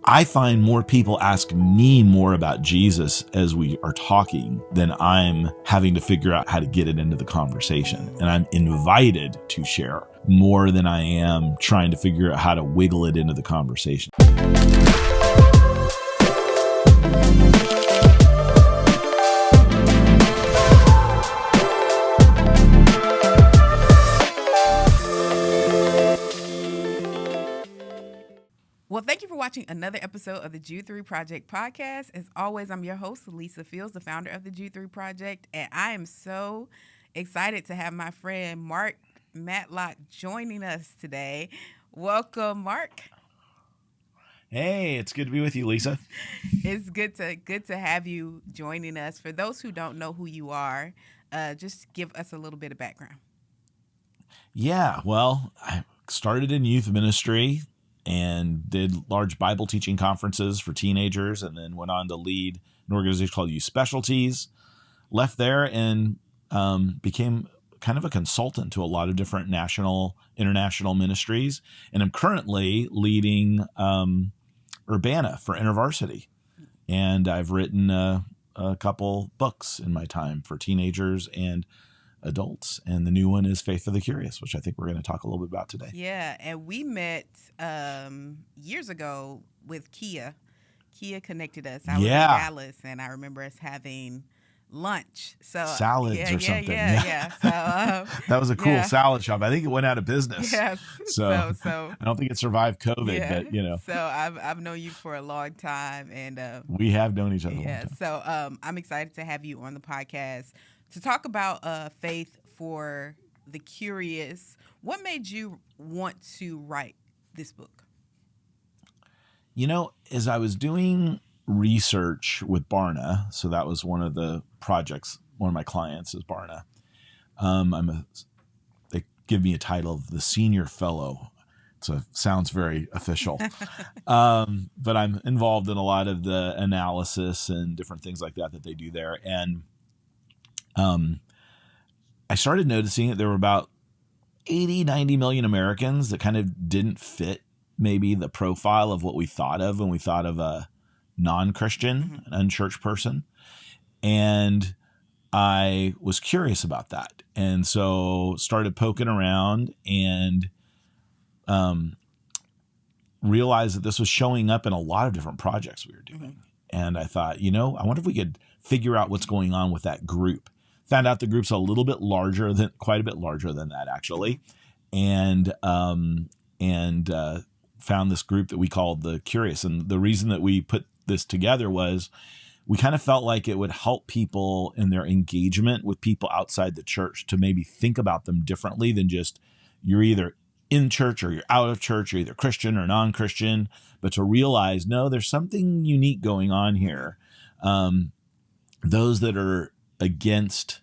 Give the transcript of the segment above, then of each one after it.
I find more people ask me more about Jesus as we are talking than I'm having to figure out how to get it into the conversation. And I'm invited to share more than I am trying to figure out how to wiggle it into the conversation. Well, thank you for watching another episode of the Jude 3 Project podcast. As always, I'm your host, Lisa Fields, the founder of the Jude 3 Project, and I am so excited to have my friend Mark Matlock joining us today. Welcome, Mark. Hey, it's good to be with you, Lisa. It's good to have you joining us. For those who don't know who you are, just give us a little bit of background. Yeah, well, I started in youth ministry and did large Bible teaching conferences for teenagers, and then went on to lead an organization called Youth Specialties. Left there and became kind of a consultant to a lot of different national, international ministries. And I'm currently leading Urbana for InterVarsity. And I've written a couple books in my time for teenagers and adults, and the new one is Faith for the Curious, which I think we're going to talk a little bit about today. Yeah, and we met years ago with Kia. Kia connected us. I was in Dallas, and I remember us having lunch. So salads or something. Yeah. So that was a cool salad shop. I think it went out of business. Yes. So I don't think it survived COVID, but you know. So I've known you for a long time, and we have known each other. Yeah. A long time. So I'm excited to have you on the podcast to talk about faith for the curious. What made you want to write this book? You know, as I was doing research with Barna, so that was one of the projects, one of my clients is Barna. They give me a title of the senior fellow. Sounds very official. But I'm involved in a lot of the analysis and different things like that they do there. And I started noticing that there were about 80, 90 million Americans that kind of didn't fit maybe the profile of what we thought of when we thought of a non-Christian, an unchurched person. And I was curious about that. And so started poking around and realized that this was showing up in a lot of different projects we were doing. And I thought, I wonder if we could figure out what's going on with that group. Found out the group's quite a bit larger than that, actually. And found this group that we called the Curious. And the reason that we put this together was we kind of felt like it would help people in their engagement with people outside the church to maybe think about them differently than just you're either in church or you're out of church, you're either Christian or non-Christian, but to realize, no, there's something unique going on here. Those that are against,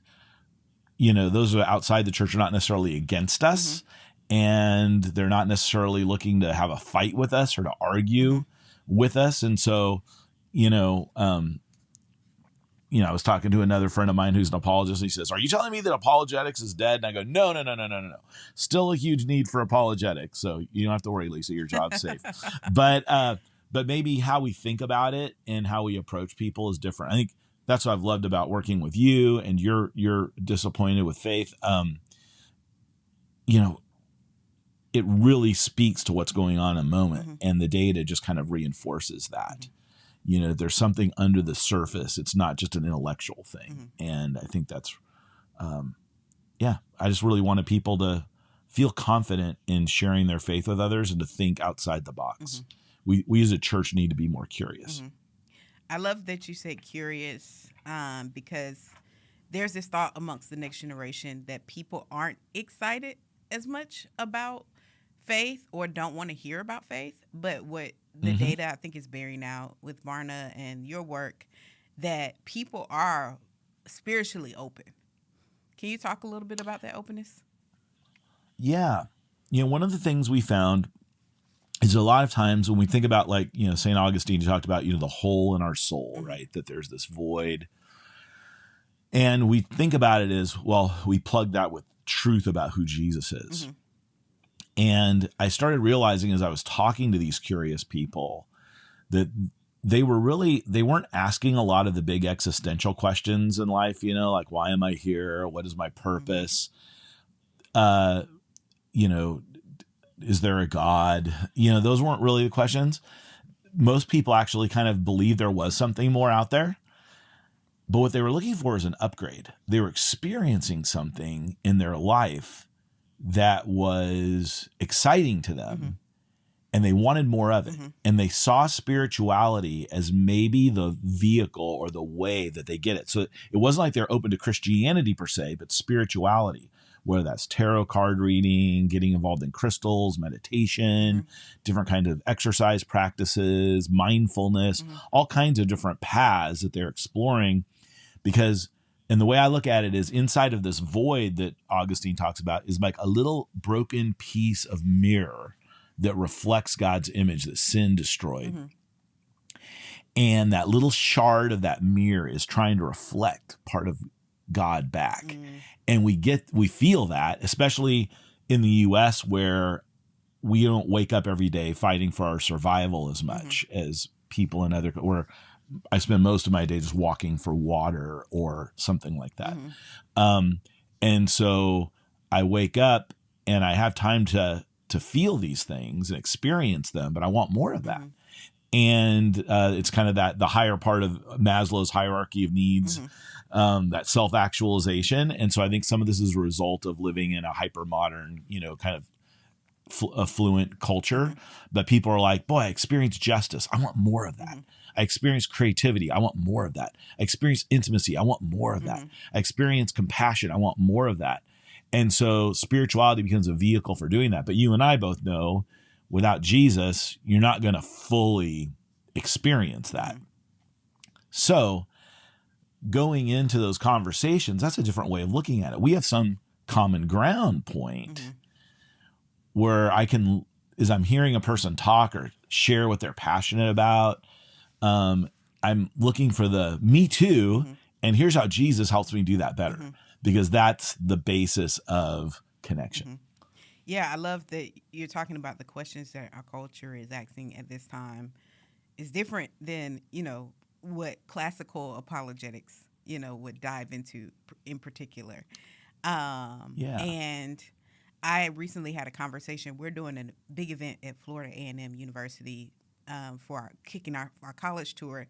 those who are outside the church are not necessarily against us, and they're not necessarily looking to have a fight with us or to argue with us. And so, I was talking to another friend of mine who's an apologist. And he says, "Are you telling me that apologetics is dead?" And I go, No. Still a huge need for apologetics. So you don't have to worry, Lisa, your job's safe. But maybe how we think about it and how we approach people is different. I think that's what I've loved about working with you, and you're disappointed with faith. It really speaks to what's going on in a moment, and the data just kind of reinforces that. There's something under the surface. It's not just an intellectual thing. And I think that's, I just really wanted people to feel confident in sharing their faith with others and to think outside the box. We as a church need to be more curious. I love that you said curious, because there's this thought amongst the next generation that people aren't excited as much about faith or don't want to hear about faith. But what the data I think is bearing out with Barna and your work, that people are spiritually open. Can you talk a little bit about that openness? Yeah. One of the things we found is a lot of times when we think about, like, St. Augustine talked about, the hole in our soul, right? That there's this void. And we think about it as, well, we plug that with truth about who Jesus is. And I started realizing as I was talking to these curious people that they weren't asking a lot of the big existential questions in life, like, why am I here? What is my purpose? You know, is there a God? Those weren't really the questions. Most people actually kind of believed there was something more out there. But what they were looking for is an upgrade. They were experiencing something in their life that was exciting to them, and they wanted more of it. And they saw spirituality as maybe the vehicle or the way that they get it. So it wasn't like they're open to Christianity per se, but spirituality, whether that's tarot card reading, getting involved in crystals, meditation, different kinds of exercise practices, mindfulness, all kinds of different paths that they're exploring. Because, and the way I look at it is, inside of this void that Augustine talks about is like a little broken piece of mirror that reflects God's image that sin destroyed. And that little shard of that mirror is trying to reflect part of God back. And we feel that, especially in the US, where we don't wake up every day fighting for our survival as much as people in other, where I spend most of my day just walking for water or something like that. And so I wake up and I have time to feel these things and experience them, but I want more of that. And it's kind of the higher part of Maslow's hierarchy of needs, that self-actualization. And so I think some of this is a result of living in a hyper-modern, kind of affluent culture. But people are like, boy, I experience justice. I want more of that. I experience creativity. I want more of that. I experience intimacy. I want more of that. I experience compassion. I want more of that. And so spirituality becomes a vehicle for doing that. But you and I both know, without Jesus, you're not going to fully experience that. So going into those conversations, that's a different way of looking at it. We have some common ground point where as I'm hearing a person talk or share what they're passionate about, I'm looking for the me too. And here's how Jesus helps me do that better, because that's the basis of connection. Yeah, I love that you're talking about the questions that our culture is asking at this time is different than, what classical apologetics, would dive into in particular. And I recently had a conversation. We're doing a big event at Florida A&M University for kicking our college tour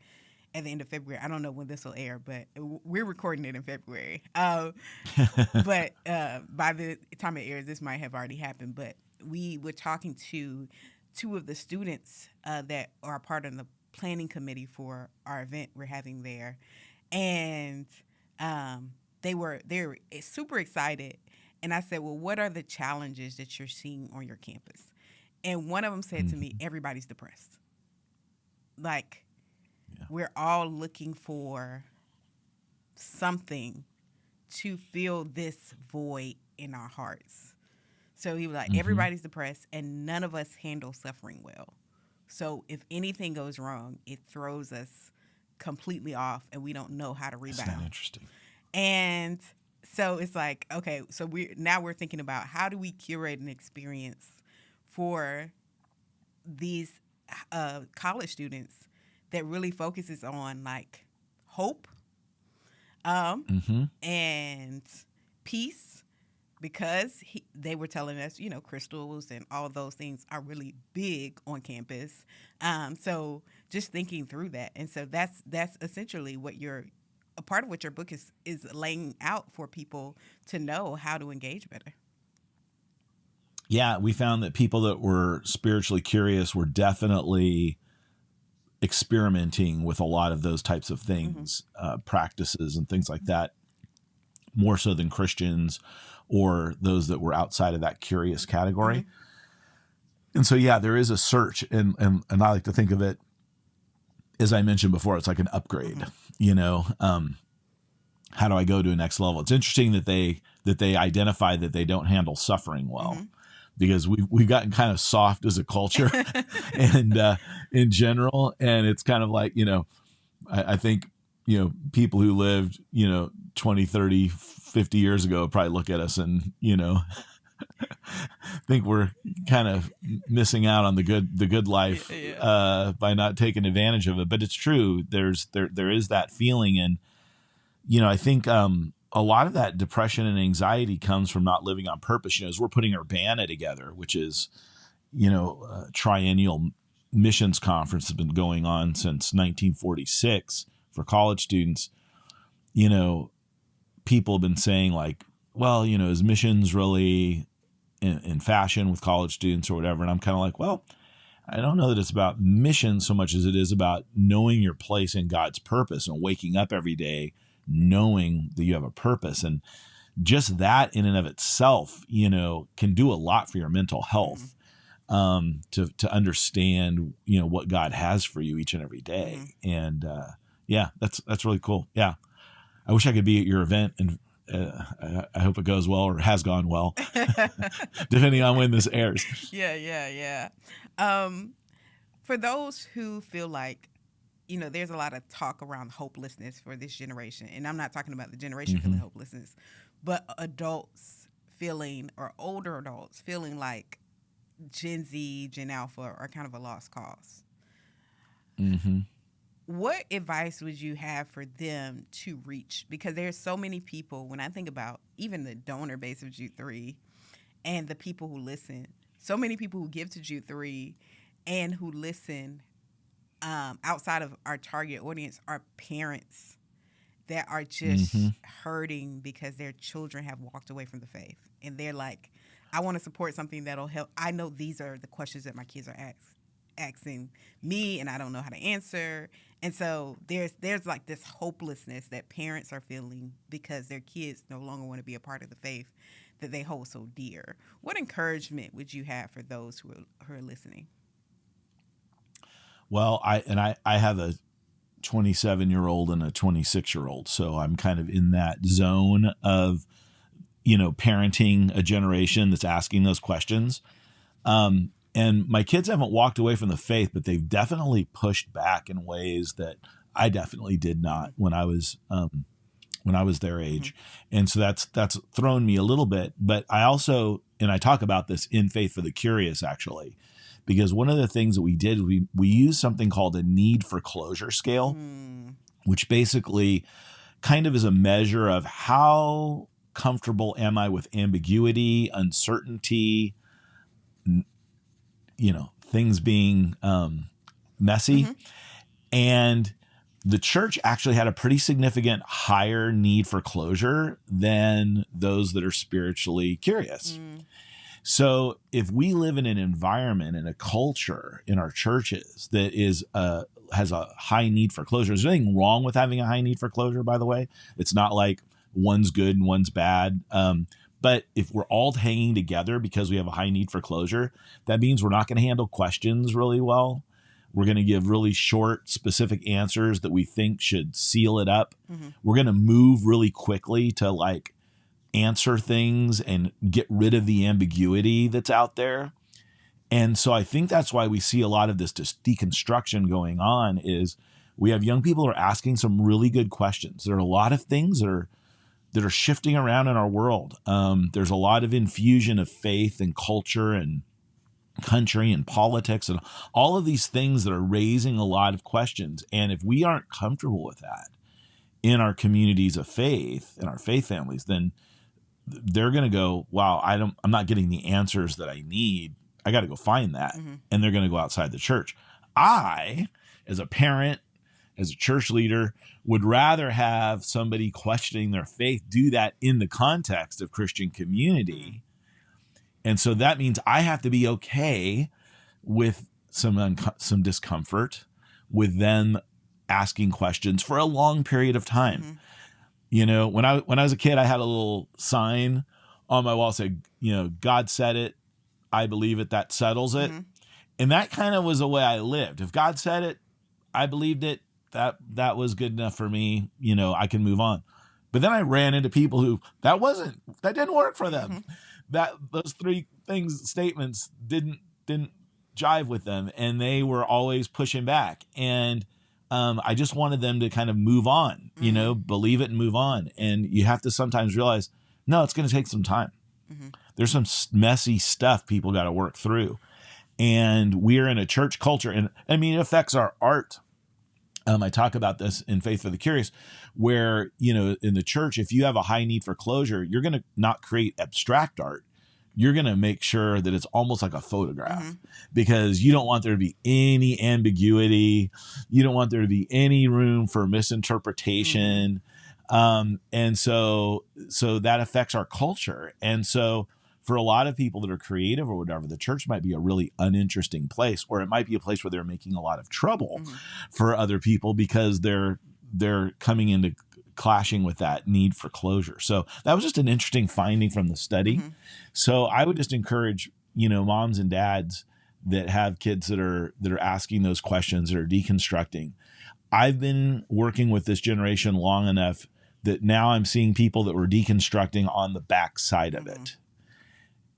at the end of February. I don't know when this will air, but we're recording it in February. But by the time it airs, this might have already happened. But we were talking to two of the students that are part of the planning committee for our event we're having there. And they were super excited. And I said, well, what are the challenges that you're seeing on your campus? And one of them said to me, everybody's depressed. Like, we're all looking for something to fill this void in our hearts. So he was like, everybody's depressed, and none of us handle suffering well. So if anything goes wrong, it throws us completely off, and we don't know how to rebound. That's interesting. And so it's like, okay, so we're thinking about how do we curate an experience for these college students that really focuses on like hope and peace, because they were telling us, crystals and all of those things are really big on campus. So just thinking through that. And so that's essentially what a part of what your book is laying out for people to know how to engage better. Yeah, we found that people that were spiritually curious were definitely experimenting with a lot of those types of things, practices and things like that, more so than Christians or those that were outside of that curious category. And so, yeah, there is a search, and I like to think of it, as I mentioned before, it's like an upgrade, how do I go to a next level? It's interesting that they identify that they don't handle suffering well. Because we've gotten kind of soft as a culture and in general. And it's kind of like, I think, people who lived, 20, 30, 50 years ago probably look at us and, think we're kind of missing out on the good life by not taking advantage of it. But it's true. There is that feeling, and I think a lot of that depression and anxiety comes from not living on purpose. As we're putting Urbana together, which is a triennial missions conference has been going on since 1946 for college students. People have been saying like, well, is missions really in fashion with college students or whatever? And I'm kind of like, well, I don't know that it's about mission so much as it is about knowing your place in God's purpose and waking up every day knowing that you have a purpose. And just that in and of itself, can do a lot for your mental health. To understand, what God has for you each and every day. And, that's really cool. Yeah. I wish I could be at your event, and I hope it goes well or has gone well, depending on when this airs. Yeah. For those who feel like, there's a lot of talk around hopelessness for this generation. And I'm not talking about the generation feeling hopelessness, but adults feeling, or older adults feeling like Gen Z, Gen Alpha are kind of a lost cause. What advice would you have for them to reach? Because there's so many people, when I think about even the donor base of Jude 3 and the people who listen, so many people who give to Jude 3 and who listen outside of our target audience are parents that are just hurting because their children have walked away from the faith. And they're like, I want to support something that'll help. I know these are the questions that my kids are asking me, and I don't know how to answer. And so there's like this hopelessness that parents are feeling because their kids no longer want to be a part of the faith that they hold so dear. What encouragement would you have for those who are listening? Well, I have a 27-year-old and a 26-year-old, so I'm kind of in that zone of parenting a generation that's asking those questions. And my kids haven't walked away from the faith, but they've definitely pushed back in ways that I definitely did not when I was their age. And so that's thrown me a little bit. But I also, and I talk about this in Faith for the Curious, actually, because one of the things that we did, we used something called a need for closure scale, which basically kind of is a measure of how comfortable am I with ambiguity, uncertainty, things being messy. And the church actually had a pretty significant higher need for closure than those that are spiritually curious. So if we live in an environment and a culture in our churches that has a high need for closure, there's nothing wrong with having a high need for closure, by the way. It's not like one's good and one's bad. But if we're all hanging together because we have a high need for closure, that means we're not going to handle questions really well. We're going to give really short, specific answers that we think should seal it up. We're going to move really quickly to like answer things and get rid of the ambiguity that's out there. And so I think that's why we see a lot of this deconstruction going on is we have young people who are asking some really good questions. There are a lot of things that are shifting around in our world. There's a lot of infusion of faith and culture and country and politics and all of these things that are raising a lot of questions. And if we aren't comfortable with that in our communities of faith, in our faith families, then they're going to go, wow, I'm not getting the answers that I need. I got to go find that. And they're going to go outside the church. I, as a parent, as a church leader, would rather have somebody questioning their faith do that in the context of Christian community. And so that means I have to be okay with some discomfort with them asking questions for a long period of time. When I was a kid, I had a little sign on my wall that said, God said it, I believe it, that settles it. And that kind of was the way I lived. If God said it, I believed it, that was good enough for me. I can move on. But then I ran into people who that didn't work for them. Those three statements didn't jive with them, and they were always pushing back. And I just wanted them to kind of move on, believe it and move on. And you have to sometimes realize, no, it's going to take some time. there's some messy stuff people got to work through. And we're in a church culture, and I mean, it affects our art. I talk about this in Faith for the Curious, where, in the church, if you have a high need for closure, you're going to not create abstract art. You're going to make sure that it's almost like a photograph, because you don't want there to be any ambiguity. You don't want there to be any room for misinterpretation. And so that affects our culture. And so for a lot of people that are creative or whatever, the church might be a really uninteresting place, or it might be a place where they're making a lot of trouble for other people because they're coming into clashing with that need for closure. So that was just an interesting finding from the study. So I would just encourage, moms and dads that have kids that are asking those questions, that are deconstructing. I've been working with this generation long enough that now I'm seeing people that were deconstructing on the back side of it.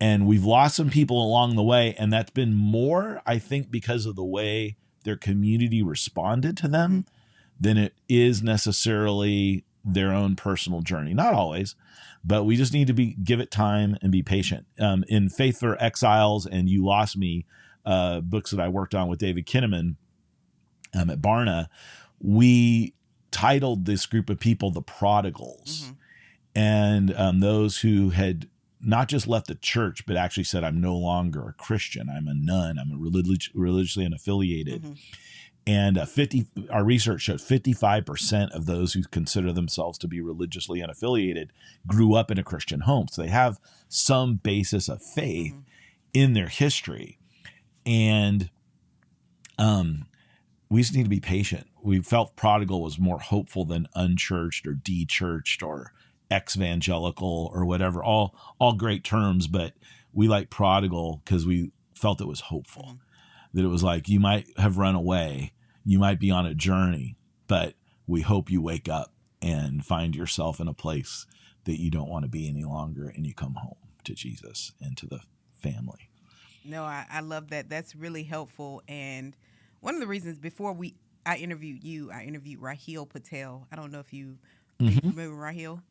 And we've lost some people along the way. And that's been more, I think, because of the way their community responded to them than it is necessarily their own personal journey. Not always, but we just need to give it time and be patient. In Faith for Exiles and You Lost Me, books that I worked on with David Kinnaman at Barna, we titled this group of people the prodigals. And those who had not just left the church, but actually said, I'm no longer a Christian. I'm a nun. I'm a religiously unaffiliated. And our research showed 55% of those who consider themselves to be religiously unaffiliated grew up in a Christian home. So they have some basis of faith in their history. And we just need to be patient. We felt prodigal was more hopeful than unchurched or de-churched or ex-evangelical or whatever, all great terms, but we like prodigal because we felt it was hopeful, that it was like, you might have run away, you might be on a journey, but we hope you wake up and find yourself in a place that you don't want to be any longer, and you come home to Jesus and to the family. No, I love that. That's really helpful. And one of the reasons I interviewed you, I interviewed Raheel Patel. I don't know if are you familiar with Raheel?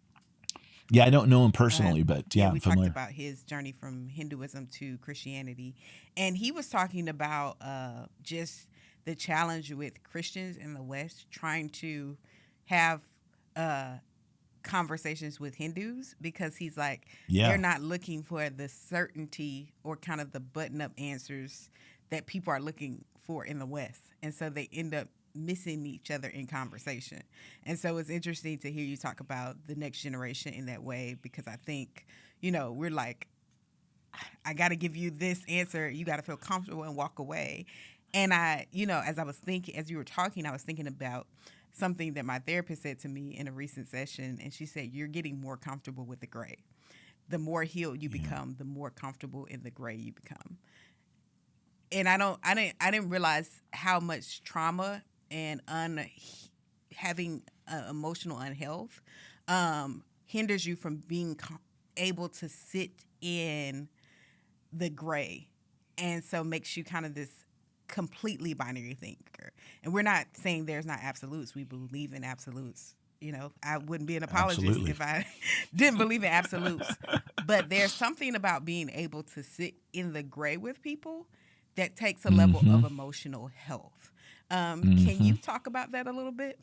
Yeah, I don't know him personally, but we I'm familiar. talked about his journey from Hinduism to Christianity. And he was talking about just the challenge with Christians in the West trying to have conversations with Hindus, because he's like, they're not looking for the certainty or kind of the button-up answers that people are looking for in the West. And so they end up missing each other in conversation. And so it's interesting to hear you talk about the next generation in that way, because I think, we're like, I got to give you this answer. You got to feel comfortable and walk away. And as you were talking, I was thinking about something that my therapist said to me in a recent session. And she said, you're getting more comfortable with the gray. The more healed you become, the more comfortable in the gray you become. And I didn't realize how much trauma and having emotional unhealth hinders you from being able to sit in the gray, and so makes you kind of this completely binary thinker. And we're not saying there's not absolutes. We believe in absolutes. I wouldn't be an apologist if I didn't believe in absolutes. But there's something about being able to sit in the gray with people that takes a level of emotional health. Can you talk about that a little bit?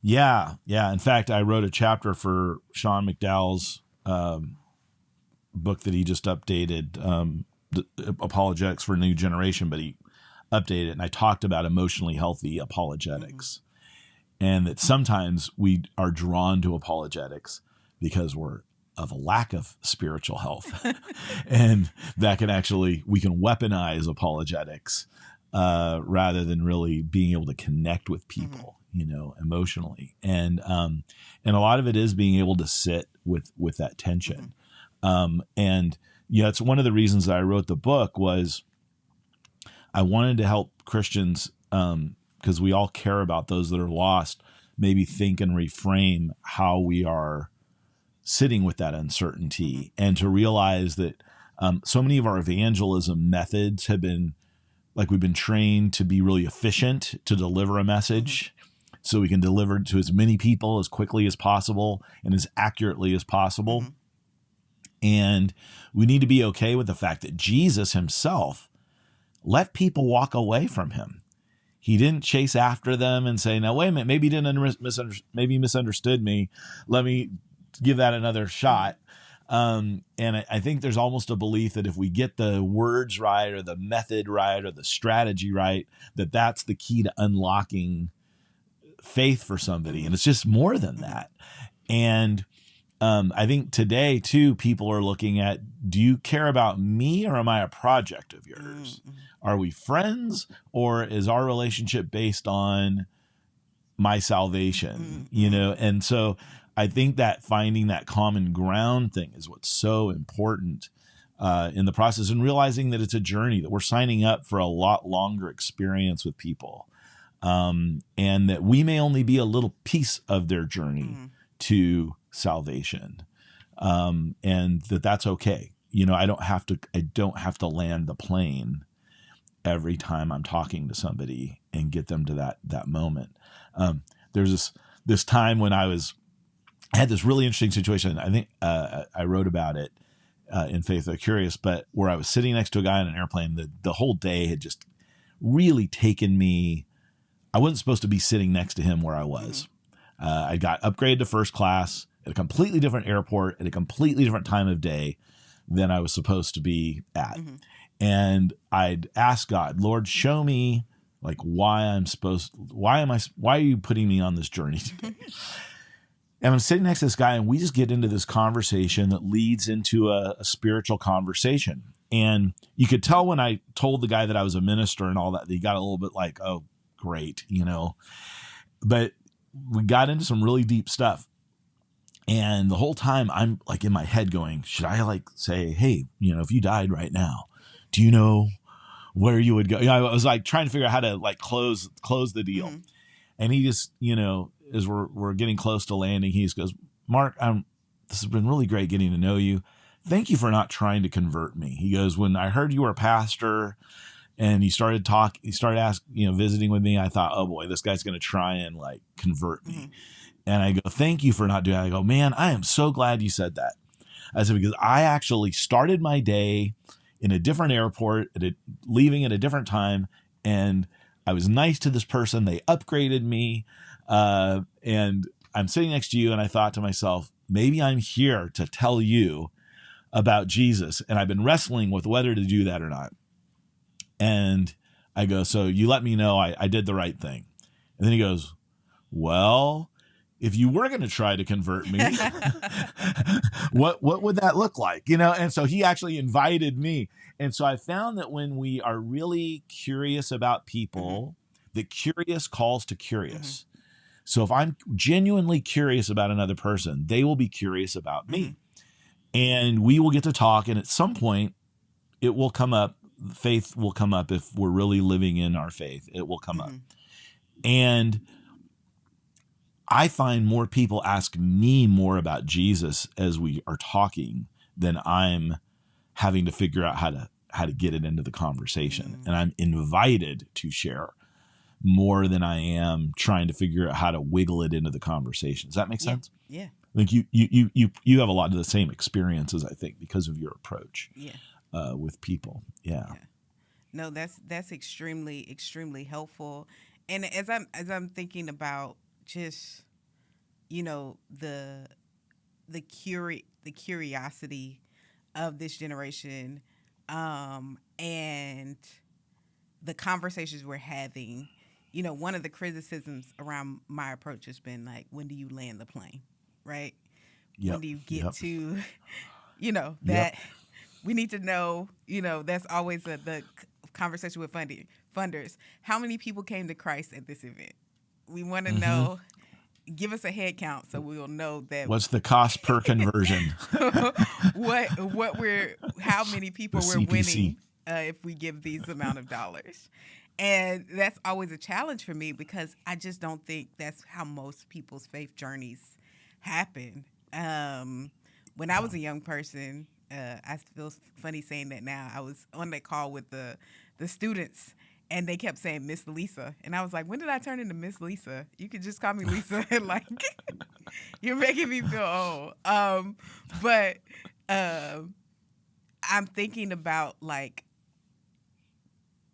Yeah. In fact, I wrote a chapter for Sean McDowell's book that he just updated, Apologetics for a New Generation, but he updated it, and I talked about emotionally healthy apologetics. And that sometimes we are drawn to apologetics because we're of a lack of spiritual health. And that we can weaponize apologetics rather than really being able to connect with people, emotionally. And a lot of it is being able to sit with that tension. It's one of the reasons that I wrote the book was I wanted to help Christians, because we all care about those that are lost, maybe think and reframe how we are sitting with that uncertainty, and to realize that so many of our evangelism methods have been we've been trained to be really efficient to deliver a message so we can deliver it to as many people as quickly as possible and as accurately as possible. And we need to be okay with the fact that Jesus himself let people walk away from him. He didn't chase after them and say, now, wait a minute, maybe you didn't maybe you misunderstood me. Let me give that another shot. And I think there's almost a belief that if we get the words right or the method right or the strategy right, that that's the key to unlocking faith for somebody. And it's just more than that. And I think today, too, people are looking at, do you care about me or am I a project of yours? Are we friends or is our relationship based on my salvation? You know, and so I think that finding that common ground thing is what's so important in the process, and realizing that it's a journey, that we're signing up for a lot longer experience with people, and that we may only be a little piece of their journey to salvation, and that's okay. You know, I don't have to land the plane every time I'm talking to somebody and get them to that moment. There's this time when I had this really interesting situation. I think I wrote about it in Faith or Curious, but where I was sitting next to a guy on an airplane. The whole day had just really taken me. I wasn't supposed to be sitting next to him where I was. I got upgraded to first class at a completely different airport at a completely different time of day than I was supposed to be at. And I'd ask God, Lord, show me like why are you putting me on this journey today? And I'm sitting next to this guy and we just get into this conversation that leads into a spiritual conversation. And you could tell when I told the guy that I was a minister and all that he got a little bit like, oh, great, you know, but we got into some really deep stuff. And the whole time I'm like in my head going, should I like say, hey, you know, if you died right now, do you know where you would go? You know, I was like trying to figure out how to like close the deal. And he just, you know, as we're getting close to landing, he just goes, Mark, this has been really great getting to know you. Thank you for not trying to convert me. He goes, when I heard you were a pastor and you started visiting with me, I thought, oh boy, this guy's going to try and like convert me. And I go, thank you for not doing that. I go, man, I am so glad you said that. I said, because I actually started my day in a different airport, leaving at a different time. And I was nice to this person. They upgraded me. And I'm sitting next to you. And I thought to myself, maybe I'm here to tell you about Jesus. And I've been wrestling with whether to do that or not. And I go, so you let me know I did the right thing. And then he goes, well, if you were going to try to convert me, what would that look like? You know? And so he actually invited me. And so I found that when we are really curious about people, that curious calls to curious. So if I'm genuinely curious about another person, they will be curious about me. And we will get to talk. And at some point it will come up. Faith will come up. If we're really living in our faith, it will come up. And I find more people ask me more about Jesus as we are talking than I'm having to figure out how to get it into the conversation. And I'm invited to share more than I am trying to figure out how to wiggle it into the conversation. Does that make sense? Yeah. I think you have a lot of the same experiences, I think, because of your approach with people. Yeah. No, that's extremely, extremely helpful. And as I'm thinking about just, you know, the curiosity of this generation, and the conversations we're having, you know, one of the criticisms around my approach has been like, when do you land the plane, right? When do you get to, you know, that we need to know, you know, that's always the conversation with funders. How many people came to Christ at this event? We want to know. Give us a head count so we'll know that. What's the cost per conversion? How many people we're winning if we give these amount of dollars. And that's always a challenge for me because I just don't think that's how most people's faith journeys happen. When I was a young person, I feel funny saying that now. I was on that call with the students, and they kept saying Miss Lisa, and I was like, "When did I turn into Miss Lisa? You could just call me Lisa." Like, you're making me feel old. But um, I'm thinking about like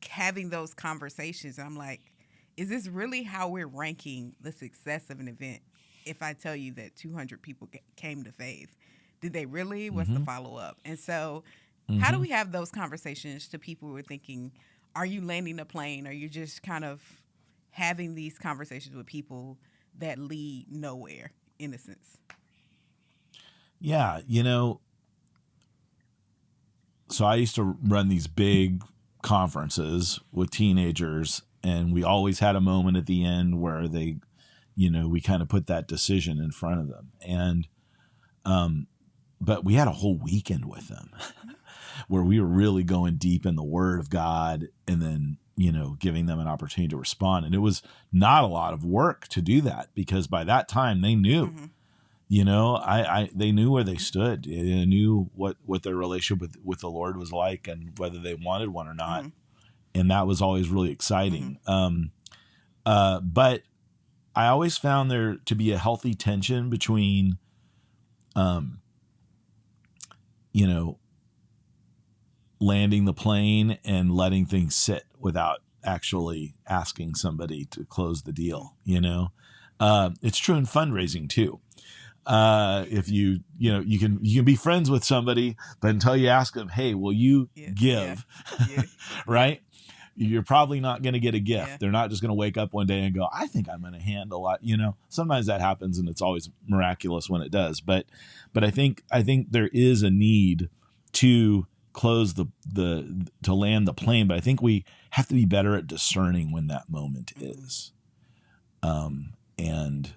having those conversations. I'm like, is this really how we're ranking the success of an event? If I tell you that 200 people came to faith, did they really? What's the Mm-hmm. follow up? And so, how do Mm-hmm. we have those conversations to people who are thinking, are you landing a plane? Are you just kind of having these conversations with people that lead nowhere, in a sense? Yeah, so I used to run these big conferences with teenagers, and we always had a moment at the end where we kind of put that decision in front of them. And, but we had a whole weekend with them where we were really going deep in the Word of God, and then, giving them an opportunity to respond. And it was not a lot of work to do that, because by that time they knew. Mm-hmm. They knew where they stood. They knew what their relationship with the Lord was like, and whether they wanted one or not. Mm-hmm. And that was always really exciting. But I always found there to be a healthy tension between, um, you know, landing the plane and letting things sit without actually asking somebody to close the deal. It's true in fundraising too. If you can be friends with somebody, but until you ask them, hey, will you Yeah. Yeah. give? Yeah. Right? You're probably not going to get a gift. Yeah. They're not just going to wake up one day and go, I think I'm going to hand a lot. Sometimes that happens, and it's always miraculous when it does. But I think there is a need to close to land the plane. But I think we have to be better at discerning when that moment is, and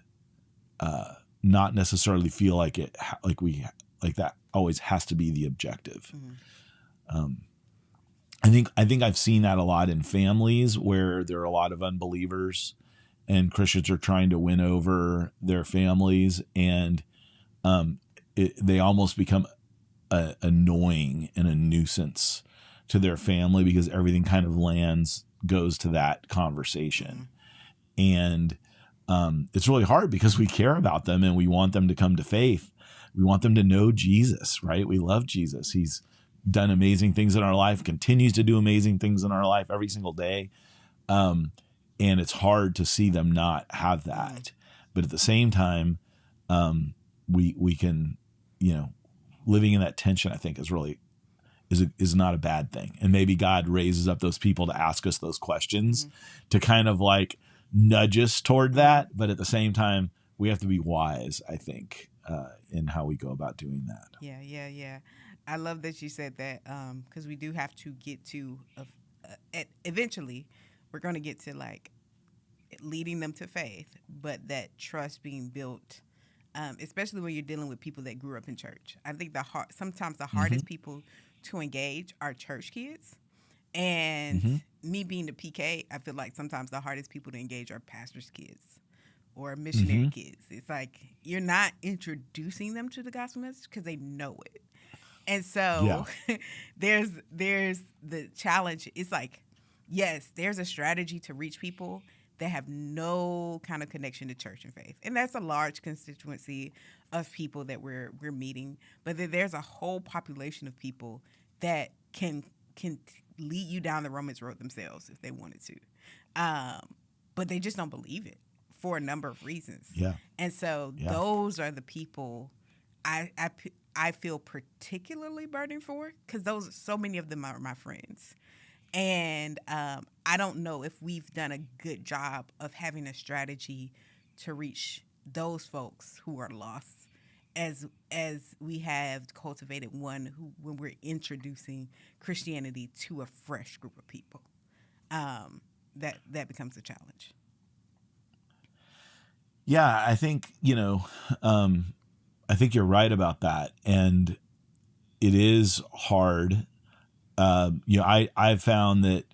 not necessarily feel like that always has to be the objective. Mm-hmm. I think I've seen that a lot in families where there are a lot of unbelievers, and Christians are trying to win over their families, and they almost become annoying and a nuisance to their family, because everything kind of goes to that conversation. And it's really hard, because we care about them and we want them to come to faith. We want them to know Jesus, right? We love Jesus. He's done amazing things in our life, continues to do amazing things in our life every single day. And it's hard to see them not have that. But at the same time, we can, living in that tension, I think is not a bad thing. And maybe God raises up those people to ask us those questions, to kind of like nudge us toward that. But at the same time, we have to be wise, I think, in how we go about doing that. Yeah. I love that you said that, because we do have to get to eventually we're going to get to like leading them to faith, but that trust being built, especially when you're dealing with people that grew up in church. I think sometimes the hardest people to engage are church kids. And me being the PK, I feel like sometimes the hardest people to engage are pastors' kids or missionary kids. It's like you're not introducing them to the gospel message because they know it. And so there's the challenge. It's like, yes, there's a strategy to reach people that have no kind of connection to church and faith. And that's a large constituency of people that we're meeting. But there's a whole population of people that can lead you down the Romans road themselves if they wanted to. But they just don't believe it for a number of reasons. Yeah. And so those are the people I feel particularly burdened for, because so many of them are my friends. And I don't know if we've done a good job of having a strategy to reach those folks who are lost, as we have cultivated one when we're introducing Christianity to a fresh group of people. That becomes a challenge. Yeah, I think I think you're right about that, and it is hard. I've found that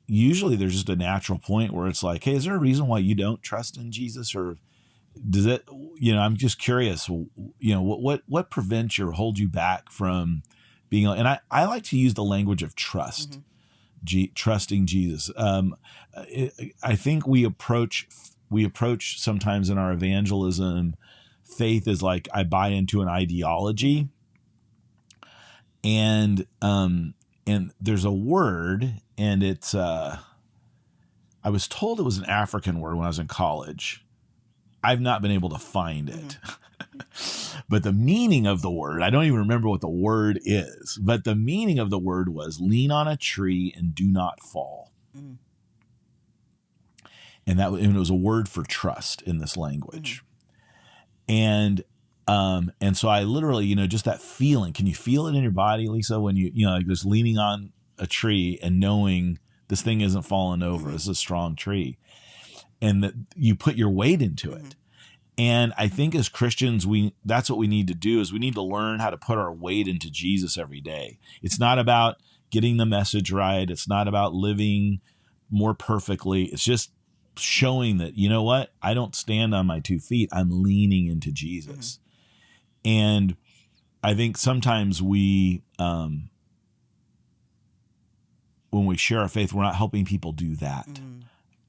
usually there's just a natural point where it's like, hey, is there a reason why you don't trust in Jesus, or does it? I'm just curious. What prevents you or holds you back from being? And I like to use the language of trust, trusting Jesus. I think we approach sometimes in our evangelism, faith is like I buy into an ideology, and there's a word, and it's I was told it was an African word when I was in college. I've not been able to find it. But the meaning of the word, I don't even remember what the word is, but the meaning of the word was lean on a tree and do not fall. And it was a word for trust in this language. And so I literally, just that feeling, can you feel it in your body, Lisa, when like just leaning on a tree and knowing this thing isn't falling over. This is a strong tree, and that you put your weight into it. And I think as Christians, that's what we need to do, is we need to learn how to put our weight into Jesus every day. It's not about getting the message right. It's not about living more perfectly. It's just showing that, you know what? I don't stand on my 2 feet. I'm leaning into Jesus. And I think sometimes when we share our faith, we're not helping people do that.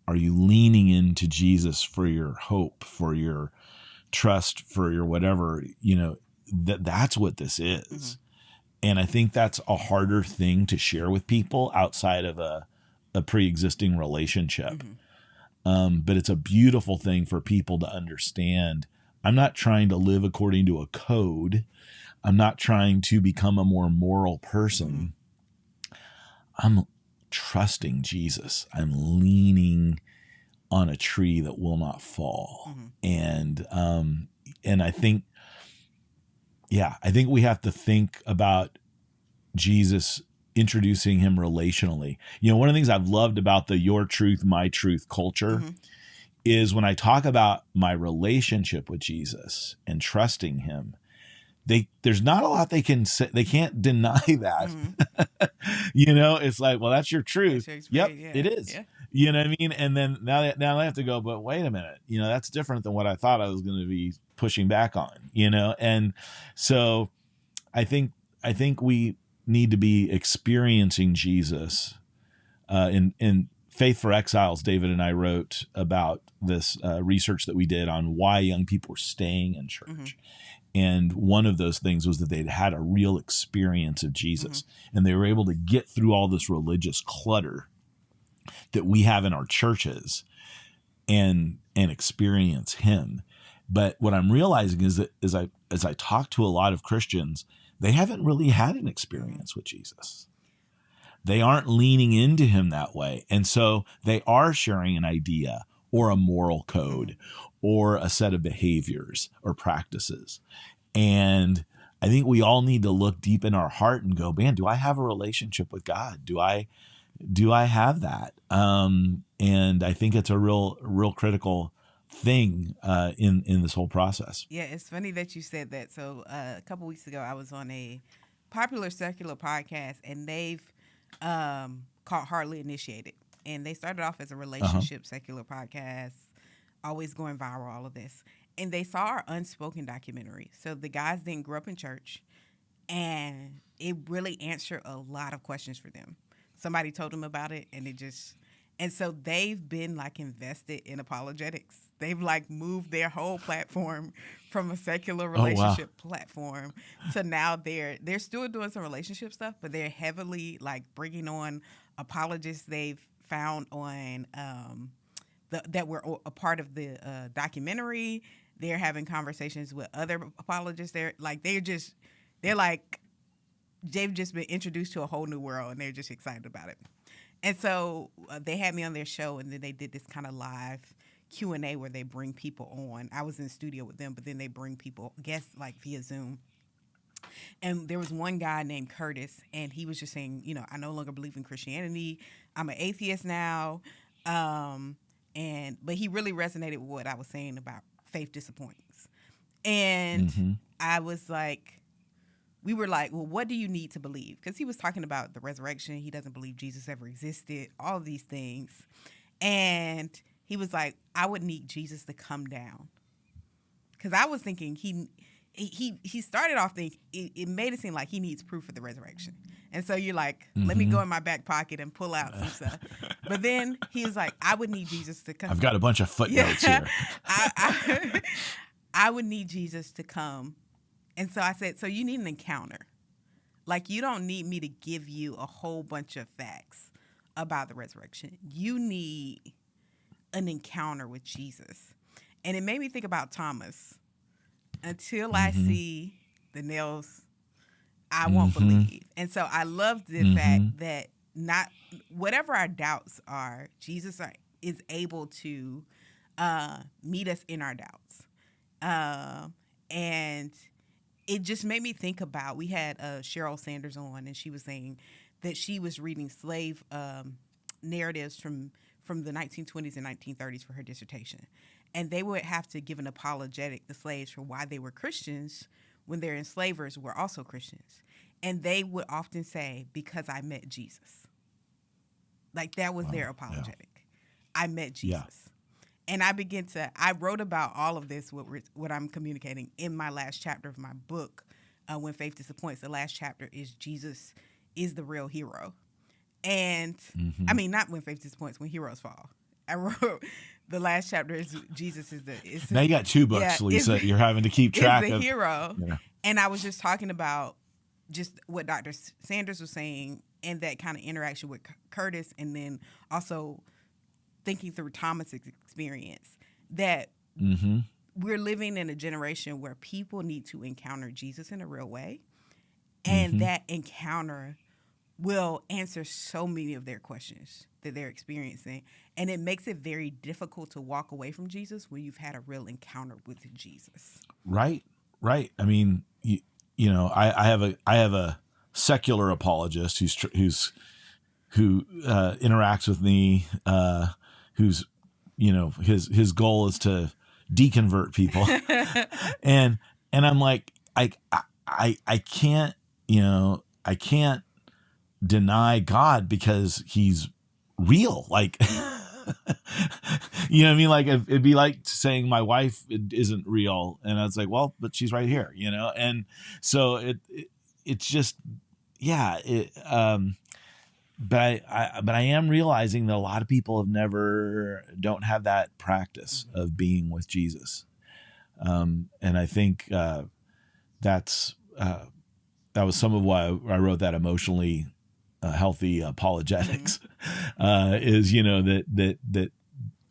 Are you leaning into Jesus for your hope, for your trust, for your whatever, that's what this is. And I think that's a harder thing to share with people outside of a pre-existing relationship. But it's a beautiful thing for people to understand. I'm not trying to live according to a code. I'm not trying to become a more moral person. I'm trusting Jesus. I'm leaning on a tree that will not fall. And I think, I think we have to think about Jesus, introducing him relationally. One of the things I've loved about the your truth, my truth culture is when I talk about my relationship with Jesus and trusting him, there's not a lot they can say. They can't deny that. It's like, well, that's your truth. That's Yep, yeah. it is. Yeah. You know what I mean? And then now I have to go, but wait a minute, that's different than what I thought I was going to be pushing back on, And so I think we need to be experiencing Jesus. In Faith for Exiles, David and I wrote about this research that we did on why young people were staying in church. And one of those things was that they'd had a real experience of Jesus, and they were able to get through all this religious clutter that we have in our churches and experience him. But what I'm realizing is that as I talk to a lot of Christians, they haven't really had an experience with Jesus. They aren't leaning into him that way. And so they are sharing an idea or a moral code or a set of behaviors or practices. And I think we all need to look deep in our heart and go, man, do I have a relationship with God? Do I have that? And I think it's a real critical thing in this whole process. Yeah, it's funny that you said that. So a couple weeks ago, I was on a popular secular podcast, and they've called Hardly Initiated. And they started off as a relationship secular podcast, always going viral, all of this. And they saw our Unspoken documentary. So the guys didn't grow up in church, and it really answered a lot of questions for them. Somebody told them about it, and so they've been invested in apologetics. They've moved their whole platform from a secular relationship platform to now they're still doing some relationship stuff, but they're heavily bringing on apologists they've found on that were a part of the documentary. They're having conversations with other apologists. They've just been introduced to a whole new world, and they're just excited about it. And so they had me on their show, and then they did this kind of live Q&A where they bring people on. I was in the studio with them, but then they bring people, guests, via Zoom. And there was one guy named Curtis, and he was just saying, I no longer believe in Christianity. I'm an atheist now. But he really resonated with what I was saying about faith disappointings. And I was we were well, what do you need to believe? Because he was talking about the resurrection. He doesn't believe Jesus ever existed, all of these things. And he was I would need Jesus to come down. Because I was thinking he started off thinking, it made it seem like he needs proof of the resurrection. And so you're let me go in my back pocket and pull out some stuff. But then he was I would need Jesus to come. I've got a bunch of footnotes here. I would need Jesus to come. And so I said, so you need an encounter. Like, you don't need me to give you a whole bunch of facts about the resurrection. You need an encounter with Jesus. And it made me think about Thomas. Until I Mm-hmm. see the nails, I won't Mm-hmm. believe. And so I love the fact Mm-hmm. that not whatever our doubts are, is able to meet us in our doubts. And it just made me think about, we had Cheryl Sanders on, and she was saying that she was reading slave narratives from the 1920s and 1930s for her dissertation. And they would have to give an apologetic, the slaves, for why they were Christians when their enslavers were also Christians. And they would often say, because I met Jesus. Like, that was their Wow. Yeah. apologetic. I met Yeah. Jesus. And I wrote about all of this, what I'm communicating, in my last chapter of my book, When Faith Disappoints. The last chapter is Jesus is the real hero. And Mm-hmm. I mean, not When Faith Disappoints, When Heroes Fall. I wrote the last chapter is Jesus Now you got two books, Lisa. You're having to keep is track the of. hero. You know. And I was just talking about just what Dr. Sanders was saying, and that kind of interaction with Curtis, and then also thinking through Thomas's experience, that Mm-hmm. we're living in a generation where people need to encounter Jesus in a real way, and Mm-hmm. that encounter will answer so many of their questions that they're experiencing. And it makes it very difficult to walk away from Jesus when you've had a real encounter with Jesus. Right. Right. I mean, you know, I have a secular apologist who interacts with me, who's, you know, his goal is to deconvert people. and I'm like, I can't, you know, I can't deny God because he's real. Like, you know what I mean? Like, it'd be like saying my wife isn't real. And I was like, well, but she's right here, you know? And so it's just, yeah. But I am realizing that a lot of people don't have that practice of being with Jesus. And I think, that was some of why I wrote that emotionally healthy apologetics, is, you know, that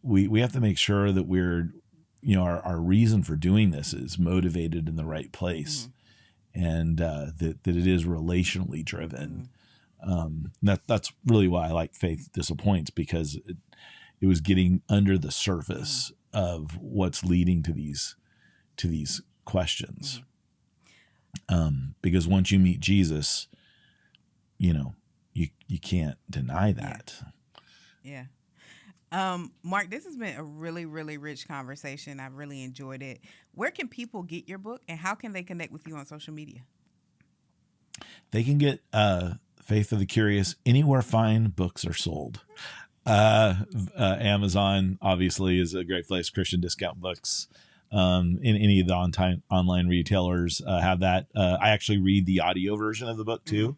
we have to make sure that we're, you know, our reason for doing this is motivated in the right place, and that it is relationally driven. That's really why I like Faith Disappoints, because it was getting under the surface of what's leading to these questions. Because once you meet Jesus, you know, you can't deny that. Yeah. Mark, this has been a really, really rich conversation. I've really enjoyed it. Where can people get your book, and how can they connect with you on social media? They can get Faith of the Curious anywhere fine books are sold. Amazon obviously is a great place. Christian Discount Books. In any of the online retailers have that. I actually read the audio version of the book too.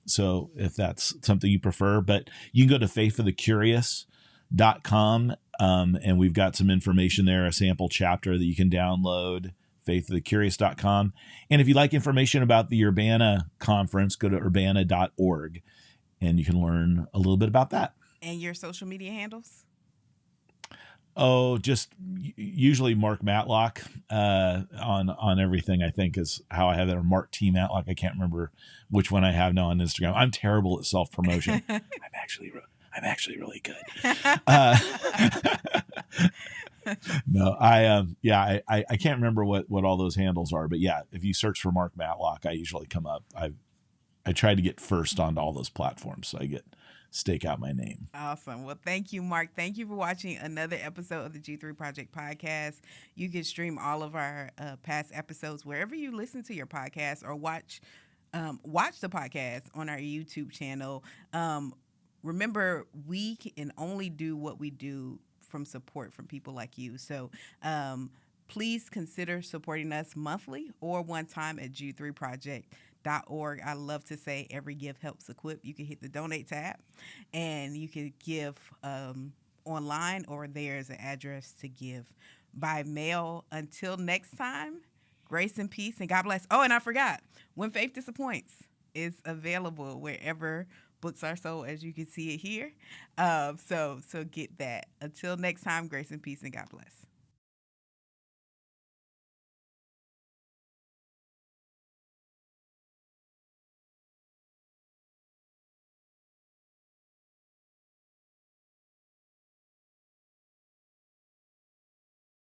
So if that's something you prefer, but you can go to faithofthecurious.com. And we've got some information there, a sample chapter that you can download, faithofthecurious.com. And if you'd like information about the Urbana conference, go to urbana.org and you can learn a little bit about that. And your social media handles? Oh, just usually Mark Matlock on everything, I think, is how I have that. Or Mark T. Matlock. I can't remember which one I have now on Instagram. I'm terrible at self-promotion. I'm actually really good. No, I can't remember what all those handles are, but yeah, if you search for Mark Matlock, I usually come up. I try to get first onto all those platforms, so I stake out my name. Awesome. Well, thank you, Mark. Thank you for watching another episode of the G3 Project Podcast. You can stream all of our past episodes wherever you listen to your podcast, or watch the podcast on our YouTube channel. Remember, we can only do what we do from support from people like you. So please consider supporting us monthly or one time at G3project.org. I love to say every gift helps equip. You can hit the donate tab and you can give online, or there's an address to give by mail. Until next time, Grace and peace, and God bless. Oh, and I forgot, When Faith Disappoints is available wherever books are sold, as you can see it here. So get that. Until next time, grace and peace, and God bless.